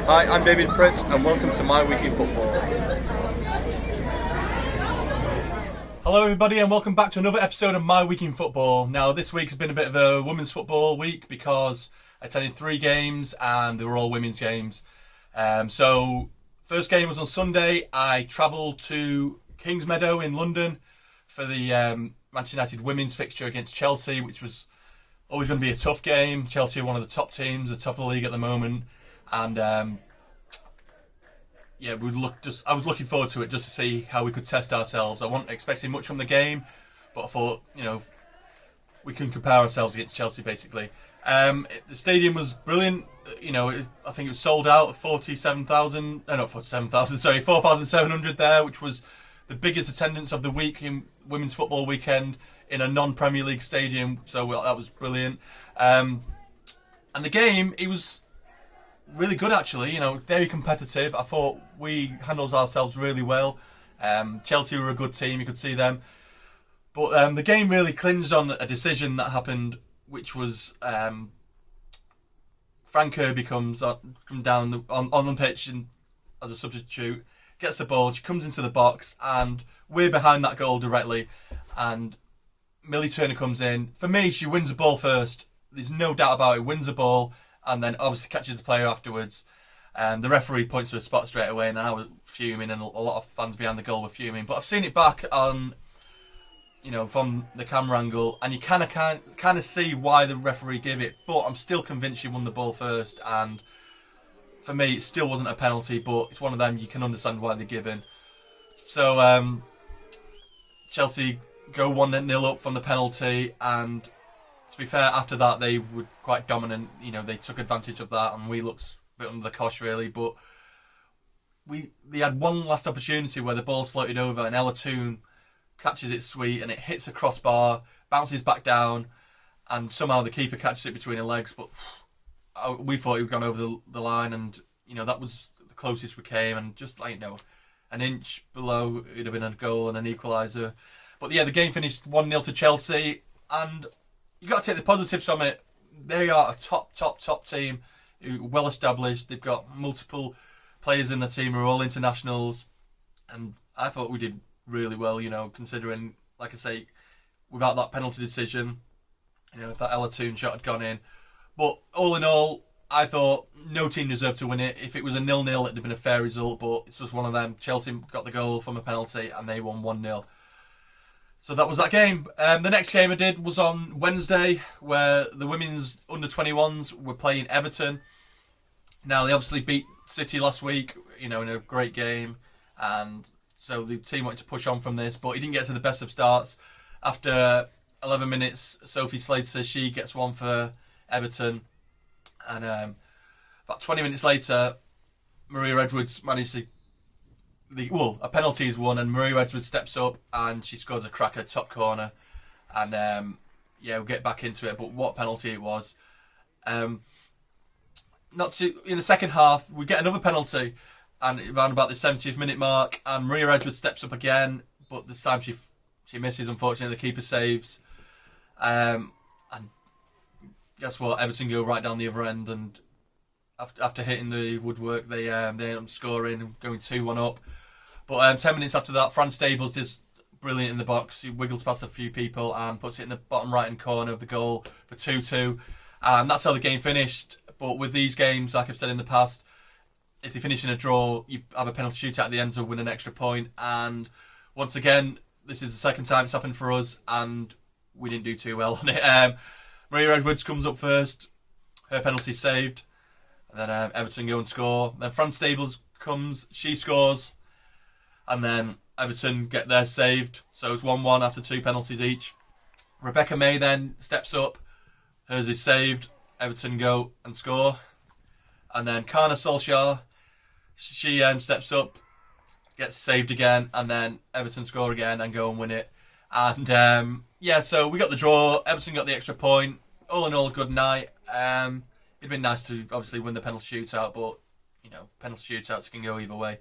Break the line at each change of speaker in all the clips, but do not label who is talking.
Hi, I'm David Pritt and welcome to My Week in Football.
Hello everybody and welcome back to another episode of My Week in Football. Now this week's been a bit of a women's football week because I attended 3 games and they were all women's games. So first game was on Sunday. I travelled to Kingsmeadow in London for the Manchester United women's fixture against Chelsea, which was always going to be a tough game. Chelsea are one of the top teams, the top of the league at the moment, and I was looking forward to it just to see how we could test ourselves. I wasn't expecting much from the game, but I thought, we can compare ourselves against Chelsea basically. The stadium was brilliant. I think it was sold out. 4,700 there, which was the biggest attendance of the week in women's football weekend in a non-Premier League stadium. So that was brilliant. And the game, it was really good actually, very competitive. I thought we handled ourselves really well. Chelsea were a good team, you could see them. But the game really clinged on a decision that happened, which was Fran Kirby comes down on the pitch as a substitute, gets the ball, she comes into the box, and we're behind that goal directly. And Millie Turner comes in. For me, she wins the ball first. There's no doubt about it, wins the ball, and then obviously catches the player afterwards. The referee points to a spot straight away, and I was fuming, and a lot of fans behind the goal were fuming. But I've seen it back on, from the camera angle, and you kind of see why the referee gave it. But I'm still convinced she won the ball first, and for me, it still wasn't a penalty. But it's one of them you can understand why they're given. So Chelsea go 1-0 up from the penalty, and to be fair, after that they were quite dominant. They took advantage of that, and we looked a bit under the cosh really. But they had one last opportunity where the ball's floated over, and Ella Toon catches it sweet, and it hits a crossbar, bounces back down, and somehow the keeper catches it between her legs. But we thought it had gone over the line, and that was the closest we came, and just an inch below, it'd have been a goal and an equaliser. But yeah, the game finished 1-0 to Chelsea, and you got to take the positives from it. They are a top team, well established. They've got multiple players in the team who are all internationals, and I thought we did really well, considering, like I say, without that penalty decision, if that Ella Toon shot had gone in. But all in all, I thought no team deserved to win it. If it was a 0-0, it'd have been a fair result, but it's just one of them. Chelsea got the goal from a penalty, and they won 1-0. So that was that game. The next game I did was on Wednesday, where the women's under-21s were playing Everton. Now, they obviously beat City last week, in a great game, and so the team wanted to push on from this, but he didn't get to the best of starts. After 11 minutes, Sophie Slater, she gets one for Everton, and about 20 minutes later, Maria Edwards managed to a penalty is won, and Maria Edwards steps up and she scores a cracker top corner, and we'll get back into it. But what penalty it was! In the second half, we get another penalty, and around about the 70th minute mark, and Maria Edwards steps up again, but this time she misses. Unfortunately, the keeper saves, and guess what? Everton go right down the other end, and after hitting the woodwork, they end up scoring and going 2-1 up. But 10 minutes after that, Fran Stables does brilliant in the box. He wiggles past a few people and puts it in the bottom right-hand corner of the goal for 2-2. And that's how the game finished. But with these games, like I've said in the past, if they finish in a draw, you have a penalty shootout at the end to win an extra point. And once again, this is the second time it's happened for us, and we didn't do too well on it. Maria Edwards comes up first. Her penalty's saved. And then Everton go and score. Then Fran Stables comes, she scores, and then Everton get theirs saved. So it's 1-1 after 2 penalties each. Rebecca May then steps up, hers is saved. Everton go and score, and then Kana Solskjaer, she steps up, gets saved again, and then Everton score again and go and win it. And so we got the draw. Everton got the extra point. All in all, a good night. It'd been nice to obviously win the penalty shootout, but penalty shootouts can go either way.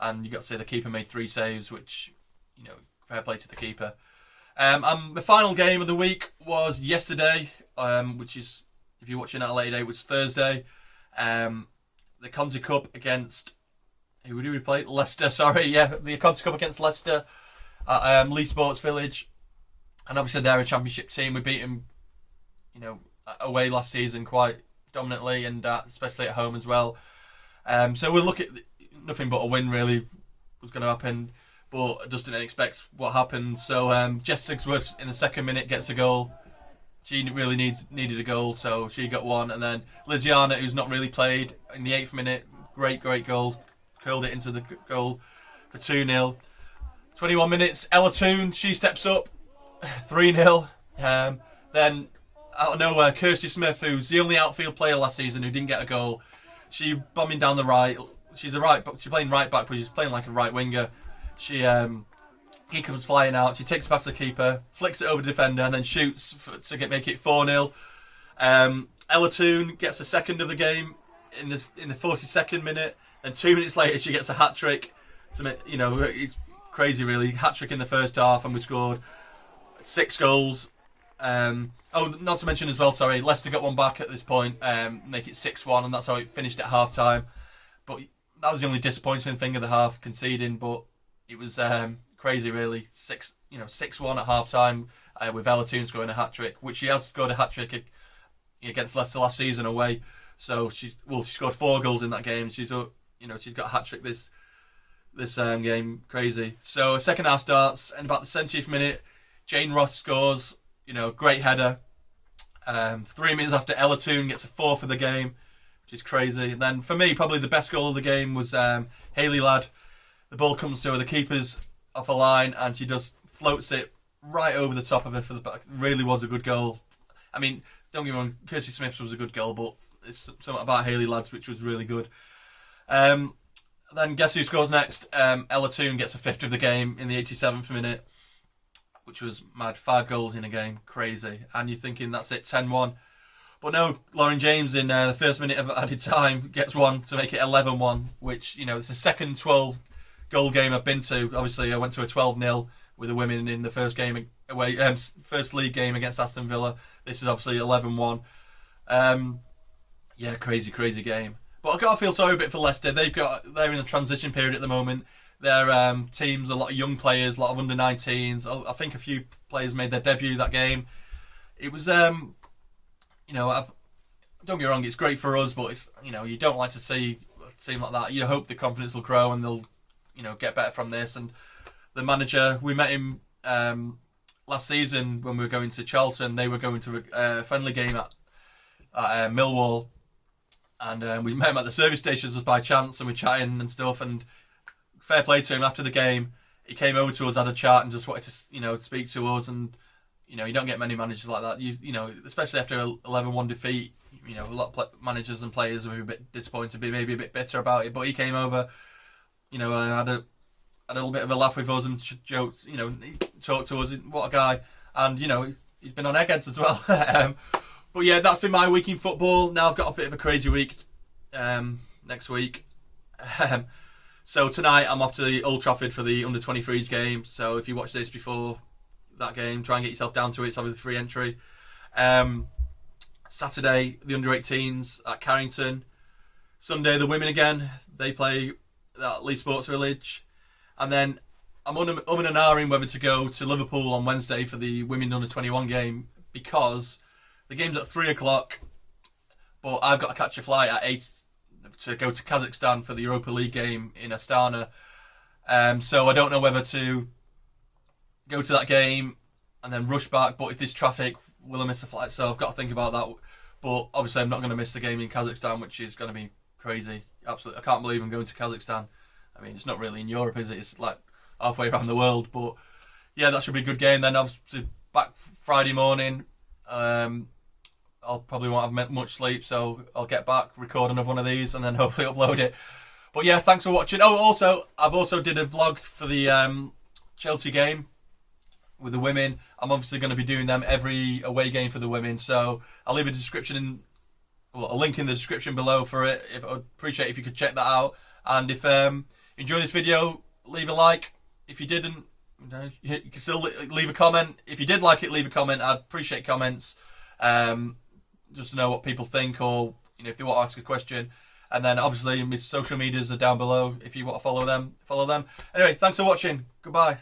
And you got to say the keeper made 3 saves, which fair play to the keeper. And the final game of the week was yesterday, which is, if you're watching at a later date, was Thursday. The the Conti Cup against, who do we play? Leicester, sorry, yeah, the Conti Cup against Leicester at Leigh Sports Village. And obviously they're a championship team. We beat them, away last season quite dominantly, and especially at home as well. So we'll look at nothing but a win really was going to happen, but I just didn't expect what happened. So Jess Sigsworth in the second minute gets a goal. She really needed a goal, so she got one. And then Liziana, who's not really played, in the 8th minute, great goal, curled it into the goal for 2-0. 21 minutes, Ella Toon, she steps up, 3-0. Then out of nowhere, Kirsty Smith, who's the only outfield player last season who didn't get a goal, she bombing down the right. She's playing right back, but she's playing like a right winger. He comes flying out. She takes past the keeper, flicks it over the defender, and then shoots to make it 4-0. Ella Toon gets the second of the game in the 42nd minute, and 2 minutes later she gets a hat trick. So it's crazy, really. Hat trick in the first half, and we scored 6 goals. Not to mention as well, sorry, Leicester got one back at this point, make it 6-1, and that's how it finished at half time. But that was the only disappointing thing of the half, conceding. But it was crazy, really. 6-1 at half time, with Ella Toon scoring a hat trick, which she has scored a hat trick against Leicester last season away. So she scored 4 goals in that game. She's got a hat trick this game, crazy. So second half starts, and about the 70th minute, Jane Ross scores. Great header. 3 minutes after, Ella Toon gets a 4th of the game, which is crazy. And then for me, probably the best goal of the game was Hayley Ladd. The ball comes to her, the keeper's off a line, and she just floats it right over the top of her for the back. Really was a good goal. I mean, don't get me wrong, Kirsty Smith's was a good goal, but it's something about Hayley Ladd's which was really good. Then guess who scores next? Ella Toon gets a 5th of the game in the 87th minute, which was mad. 5 goals in a game, crazy. And you're thinking that's it, 10-1. But no, Lauren James in the first minute of added time gets one to make it 11-1, which, it's the second 12-goal game I've been to. Obviously, I went to a 12-0 with the women in the first game away, first league game against Aston Villa. This is obviously 11-1. Crazy game. But I've got to feel sorry a bit for Leicester. They're in a transition period at the moment. Their teams, a lot of young players, a lot of under-19s. I think a few players made their debut that game. It was, don't get me wrong, it's great for us, but it's, you don't like to see a team like that. You hope the confidence will grow and they'll, get better from this. And the manager, we met him last season when we were going to Charlton. They were going to a friendly game at Millwall, and we met him at the service stations just by chance, and we're chatting and stuff. And fair play to him, after the game, he came over to us, had a chat, and just wanted to, speak to us. And you don't get many managers like that. Especially after a 11-1 defeat. A lot of managers and players were a bit disappointed, maybe a bit bitter about it. But he came over, and had a little bit of a laugh with us and joked, he talked to us. What a guy! And he's been on eggheads as well. But yeah, that's been my week in football. Now I've got a bit of a crazy week next week. So tonight I'm off to the Old Trafford for the under-23s game. So if you watch this before that game, try and get yourself down to it. It's obviously free entry. Saturday, the under-18s at Carrington. Sunday, the women again. They play at Leigh Sports Village. And then I'm and ahhing whether to go to Liverpool on Wednesday for the Women under-21 game, because the game's at 3 o'clock, but I've got to catch a flight at 8 to go to Kazakhstan for the Europa League game in Astana. So I don't know whether to go to that game and then rush back, but if there's traffic, will I miss the flight? So I've got to think about that. But obviously I'm not going to miss the game in Kazakhstan, which is going to be crazy. Absolutely, I can't believe I'm going to Kazakhstan. I mean, it's not really in Europe, is it? It's like halfway around the world. But yeah, that should be a good game. Then obviously back Friday morning. I'll probably won't have much sleep, so I'll get back, record another one of these, and then hopefully upload it. But yeah, thanks for watching. Oh, I've also did a vlog for the Chelsea game with the women. I'm obviously going to be doing them every away game for the women, so I'll leave a link in the description below for it. I'd appreciate if you could check that out. And if you enjoyed this video, leave a like. If you didn't, you can still leave a comment. If you did like it, leave a comment. I'd appreciate comments. Just to know what people think, or if they want to ask a question. And then obviously my social medias are down below. If you want to follow them, follow them. Anyway, thanks for watching. Goodbye.